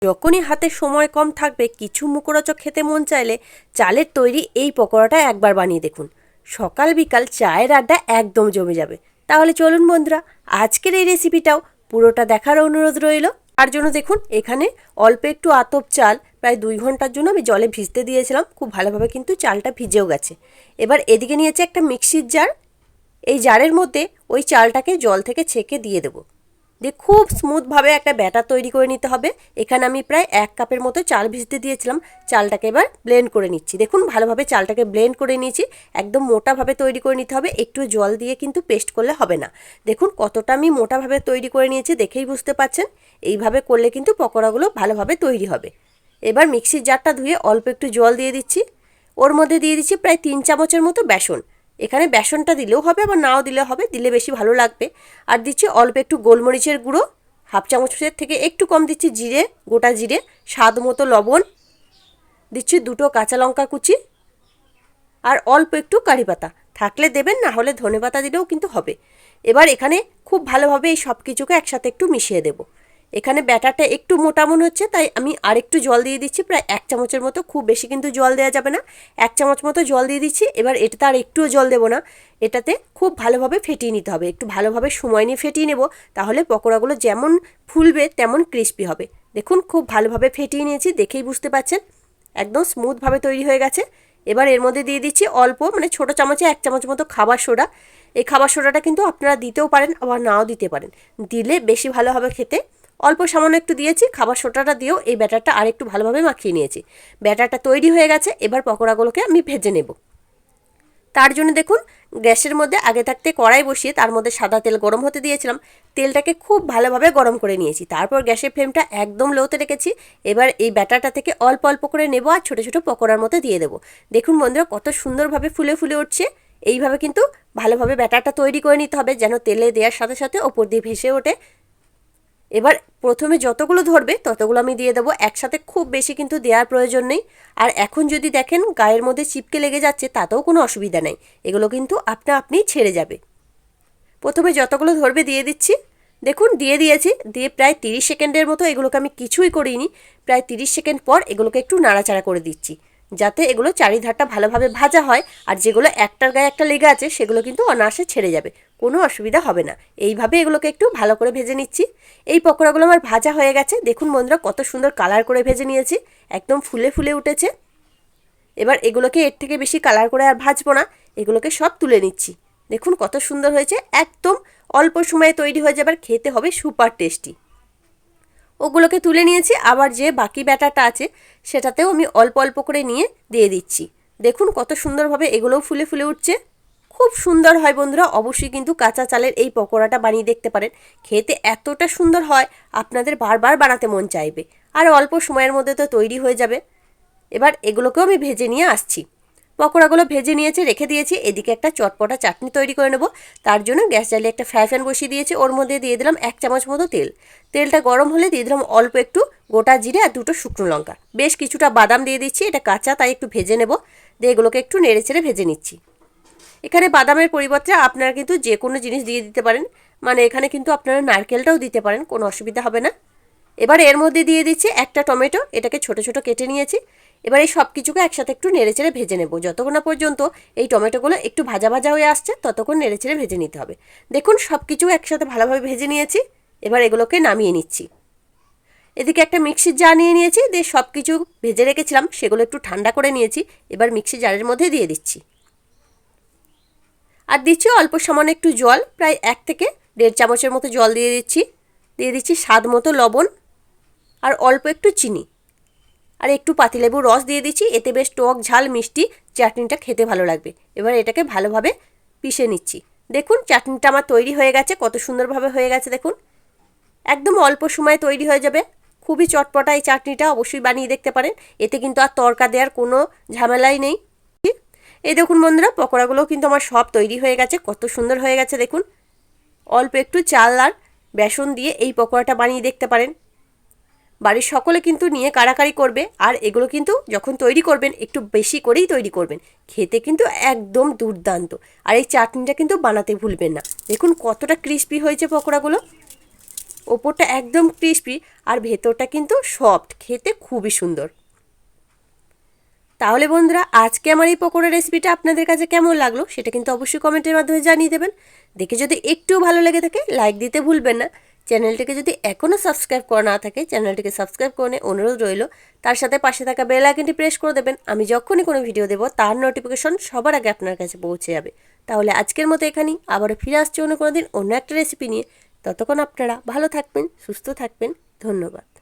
যখনই হাতে সময় কম থাকবে, কিছু মুখরোচক খেতে মন চাইলে চালের তৈরি এই পকোড়াটা একবার বানিয়ে দেখুন। সকাল বিকাল চায়ের আড্ডা একদম জমে যাবে। তাহলে চলুন বন্ধুরা, আজকের এই রেসিপিটাও পুরোটা দেখার অনুরোধ রইল। তার জন্য দেখুন, এখানে অল্প একটু আতপ চাল প্রায় 2 ঘন্টার জন্য আমি জলে ভিজতে দিয়েছিলাম। খুব ভালোভাবে কিন্তু চালটা ভিজেও গেছে। এবার এদিকে নিয়েছে একটা মিক্সির জার। এই জারের মধ্যে ওই চালটাকে জল থেকে ছেঁকে দিয়ে দেবো। দিয়ে খুব স্মুথভাবে একটা ব্যাটার তৈরি করে নিতে হবে। এখানে আমি প্রায় 1 কাপের মতো চাল ভিজতে দিয়েছিলাম। চালটাকে এবার ব্লেন্ড করে নিচ্ছি। দেখুন ভালোভাবে চালটাকে ব্লেন্ড করে নিয়েছি। একদম মোটাভাবে তৈরি করে নিতে হবে, একটু জল দিয়ে কিন্তু পেস্ট করলে হবে না। দেখুন কতটা আমি মোটাভাবে তৈরি করে নিয়েছি, দেখেই বুঝতে পারছেন। এইভাবে করলে কিন্তু পকোড়াগুলো ভালোভাবে তৈরি হবে। এবার মিক্সির জারটা ধুয়ে অল্প একটু জল দিয়ে দিচ্ছি। ওর মধ্যে দিয়ে দিচ্ছি প্রায় 3 চামচের মতো বেসন। এখানে বেসনটা দিলেও হবে, আবার নাও দিলে হবে, দিলে বেশি ভালো লাগবে। আর দিচ্ছি অল্প একটু গোলমরিচের গুঁড়ো, 1/2 চামচের থেকে একটু কম দিচ্ছি জিরে, গোটা জিরে, স্বাদ মতো লবণ, দিচ্ছি 2টো কাঁচা লঙ্কা কুচি, আর অল্প একটু কারি পাতা থাকলে দেবেন, না হলে ধনে পাতা দিলেও কিন্তু হবে। এবার এখানে খুব ভালোভাবে এই সব কিছুকে একসাথে একটু মিশিয়ে দেব। এখানে ব্যাটারটা একটু মোটা মনে হচ্ছে, তাই আমি আরেকটু জল দিয়ে দিচ্ছি, প্রায় 1 চামচের মতো। খুব বেশি কিন্তু জল দেওয়া যাবে না, 1 চামচ মতো জল দিয়ে দিচ্ছি। এবার এটাতে আর একটুও জল দেবো না, এটাতে খুব ভালোভাবে ফেটিয়ে নিতে হবে। একটু ভালোভাবে সময় নিয়ে ফেটিয়ে নেব, তাহলে পকোড়াগুলো যেমন ফুলবে তেমন ক্রিস্পি হবে। দেখুন খুব ভালোভাবে ফেটিয়ে নিয়েছি, দেখেই বুঝতে পারছেন একদম স্মুথভাবে তৈরি হয়ে গেছে। এবার এর মধ্যে দিয়ে দিচ্ছি অল্প, মানে ছোটো চামচে 1 চামচ মতো খাবার সোডা। এই খাবার সোডাটা কিন্তু আপনারা দিতেও পারেন, আবার নাও দিতে পারেন, দিলে বেশি ভালো হবে খেতে। অল্প সামান্য একটু দিয়েছি। খাবার সোডাটা দিয়েও এই ব্যাটারটা আর একটু ভালোভাবে মাখিয়ে নিয়েছি। ব্যাটারটা তৈরি হয়ে গেছে। এবার পকোড়াগুলোকে আমি ভেজে নেব। তার জন্য দেখুন, গ্যাসের মধ্যে আগে থাকতে কড়াই বসিয়ে তার মধ্যে সাদা তেল গরম হতে দিয়েছিলাম। তেলটাকে খুব ভালোভাবে গরম করে নিয়েছি। তারপর গ্যাসের ফ্লেমটা একদম লোতে রেখেছি। এবার এই ব্যাটারটা থেকে অল্প অল্প করে নেব আর ছোটো ছোটো পকোড়ার মধ্যে দিয়ে দেবো। দেখুন বন্ধুরা কত সুন্দরভাবে ফুলে ফুলে উঠছে। এইভাবে কিন্তু ভালোভাবে ব্যাটারটা তৈরি করে নিতে হবে, যেন তেলে দেওয়ার সাথে সাথে ওপর দিয়ে ভেসে ওঠে। এবার প্রথমে যতগুলো ধরবে ততগুলো আমি দিয়ে দেবো একসাথে, খুব বেশি কিন্তু দেওয়ার প্রয়োজন নেই। আর এখন যদি দেখেন গায়ের মধ্যে চিপকে লেগে যাচ্ছে, তাতেও কোনো অসুবিধা নেই, এগুলো কিন্তু আপনা আপনি ছেড়ে যাবে। প্রথমে যতগুলো ধরবে দিয়ে দিচ্ছি। দেখুন দিয়ে দিয়েছি, দিয়ে প্রায় 30 সেকেন্ডের মতো এগুলোকে আমি কিছুই করিনি। প্রায় 30 সেকেন্ড পর এগুলোকে একটু নাড়াচাড়া করে দিচ্ছি, যাতে এগুলো চারিধারটা ভালোভাবে ভাজা হয়। আর যেগুলো একটার গায়ে একটা লেগে আছে সেগুলো কিন্তু অনায়াসে ছেড়ে যাবে, কোনো অসুবিধা হবে না। এইভাবে এগুলোকে একটু ভালো করে ভেজে নিচ্ছি। এই পকোড়াগুলো আমার ভাজা হয়ে গেছে। দেখুন বন্ধুরা কত সুন্দর কালার করে ভেজে নিয়েছি, একদম ফুলে ফুলে উঠেছে। এবার এগুলোকে এর থেকে বেশি কালার করে আর ভাজবো না, এগুলোকে সব তুলে নিচ্ছি। দেখুন কত সুন্দর হয়েছে, একদম অল্প সময়ে তৈরি হয়ে যাবে, আর খেতে হবে সুপার টেস্টি। ওগুলোকে তুলে নিয়েছি। আবার যে বাকি ব্যাটারটা আছে সেটাতেও আমি অল্প অল্প করে নিয়ে দিয়ে দিচ্ছি। দেখুন কত সুন্দরভাবে এগুলোও ফুলে ফুলে উঠছে, খুব সুন্দর হয়। বন্ধুরা অবশ্যই কিন্তু কাঁচা চালের এই পকোড়াটা বানিয়ে দেখতে পারেন, খেতে এতটা সুন্দর হয় আপনাদের বারবার বানাতে মন চাইবে। আর অল্প সময়ের মধ্যে তো তৈরি হয়ে যাবে। এবার এগুলোকেও আমি ভেজে নিয়ে আসছি। পকোড়াগুলো ভেজে নিয়েছে, রেখে দিয়েছি। এদিকে একটা চটপটা চাটনি তৈরি করে নেব। তার জন্য গ্যাস জ্বালিয়ে একটা ফ্রাই প্যান বসিয়ে দিয়েছি। ওর মধ্যে দিয়ে দিলাম 1 চামচ মতো তেল। তেলটা গরম হলে দিয়ে দিলাম অল্প একটু গোটা জিরে আর 2টো শুকনো লঙ্কা, বেশ কিছুটা বাদাম দিয়ে দিচ্ছি। এটা কাঁচা, তাই একটু ভেজে নেব। দিয়ে এগুলোকে একটু নেড়ে চেড়ে ভেজে নিচ্ছি। এখানে বাদামের পরিবর্তে আপনারা কিন্তু যে কোনো জিনিস দিয়ে দিতে পারেন, মানে এখানে কিন্তু আপনারা নারকেলটাও দিতে পারেন, কোনো অসুবিধা হবে না। এবার এর মধ্যে দিয়ে দিচ্ছি একটা টমেটো, এটাকে ছোট ছোট কেটে নিয়েছি। এবার এই সব কিছুকে একসাথে একটু নেড়েচেড়ে ভেজে নেব। যতক্ষণ না পর্যন্ত এই টমেটোগুলো একটু ভাজা ভাজা হয়ে আসছে ততক্ষণ নেড়েচেড়ে ভেজে নিতে হবে। দেখুন সব কিছু একসাথে ভালোভাবে ভেজে নিয়েছি। এবার এগুলোকে নামিয়ে নিচ্ছি। এদিকে একটা মিক্সির জার নিয়ে নিয়েছি, দিয়ে সব কিছু ভেজে রেখেছিলাম সেগুলো একটু ঠান্ডা করে নিয়েছি। এবার মিক্সির জারের মধ্যে দিয়ে দিচ্ছি। আর দিচ্ছি অল্প সামান্য একটু জল, প্রায় 1 থেকে 1.5 চামচের মতো জল দিয়ে দিচ্ছি। দিয়ে দিচ্ছি স্বাদ মতো লবণ, আর অল্প একটু চিনি, আর একটু পাতিলেবুর রস দিয়ে দিচ্ছি। এতে বেশ টক ঝাল মিষ্টি চাটনিটা খেতে ভালো লাগবে। এবার এটাকে ভালোভাবে পিষে নিচ্ছি। দেখুন চাটনিটা আমার তৈরি হয়ে গেছে, কত সুন্দরভাবে হয়ে গেছে। দেখুন একদম অল্প সময়ে তৈরি হয়ে যাবে, খুবই চটপটা এই চাটনিটা, অবশ্যই বানিয়ে দেখতে পারেন। এতে কিন্তু আর তড়কা দেওয়ার কোনো ঝামেলাই নেই। এই দেখুন বন্ধুরা পকোড়াগুলোও কিন্তু আমার সব তৈরি হয়ে গেছে, কত সুন্দর হয়ে গেছে। দেখুন অল্প একটু চাল আর বেসন দিয়ে এই পকোড়াটা বানিয়ে দেখতে পারেন। বাড়ির সকলে কিন্তু নিয়ে কাড়াকাড়ি করবে। আর এগুলো কিন্তু যখন তৈরি করবেন একটু বেশি করেই তৈরি করবেন, খেতে কিন্তু একদম দুর্দান্ত। আর এই চাটনিটা কিন্তু বানাতে ভুলবেন না। দেখুন কতটা ক্রিস্পি হয়েছে পকোড়াগুলো, ওপরটা একদম ক্রিস্পি আর ভেতরটা কিন্তু সফট, খেতে খুবই সুন্দর। তাহলে বন্ধুরা, আজকে আমার এই পকোড়া রেসিপিটা আপনাদের কাছে কেমন লাগলো সেটা কিন্তু অবশ্যই কমেন্টের মাধ্যমে জানিয়ে দেবেন। দেখে যদি একটুও ভালো লেগে থাকে লাইক দিতে ভুলবেন না। চ্যানেলটিকে যদি এখনও সাবস্ক্রাইব করা না থাকে চ্যানেলটিকে সাবস্ক্রাইব করে অনুরোধ রইল। তার সাথে পাশে থাকা বেল আইকনটি প্রেস করে দেবেন। আমি যখনই কোনো ভিডিও দেবো তার নোটিফিকেশন সবার আগে আপনার কাছে পৌঁছে যাবে। তাহলে আজকের মতো এখানেই, আবারও ফিরে আসছি অন্য কোনো দিন অন্য একটা রেসিপি নিয়ে। ততক্ষণ আপনারা ভালো থাকবেন, সুস্থ থাকবেন। ধন্যবাদ।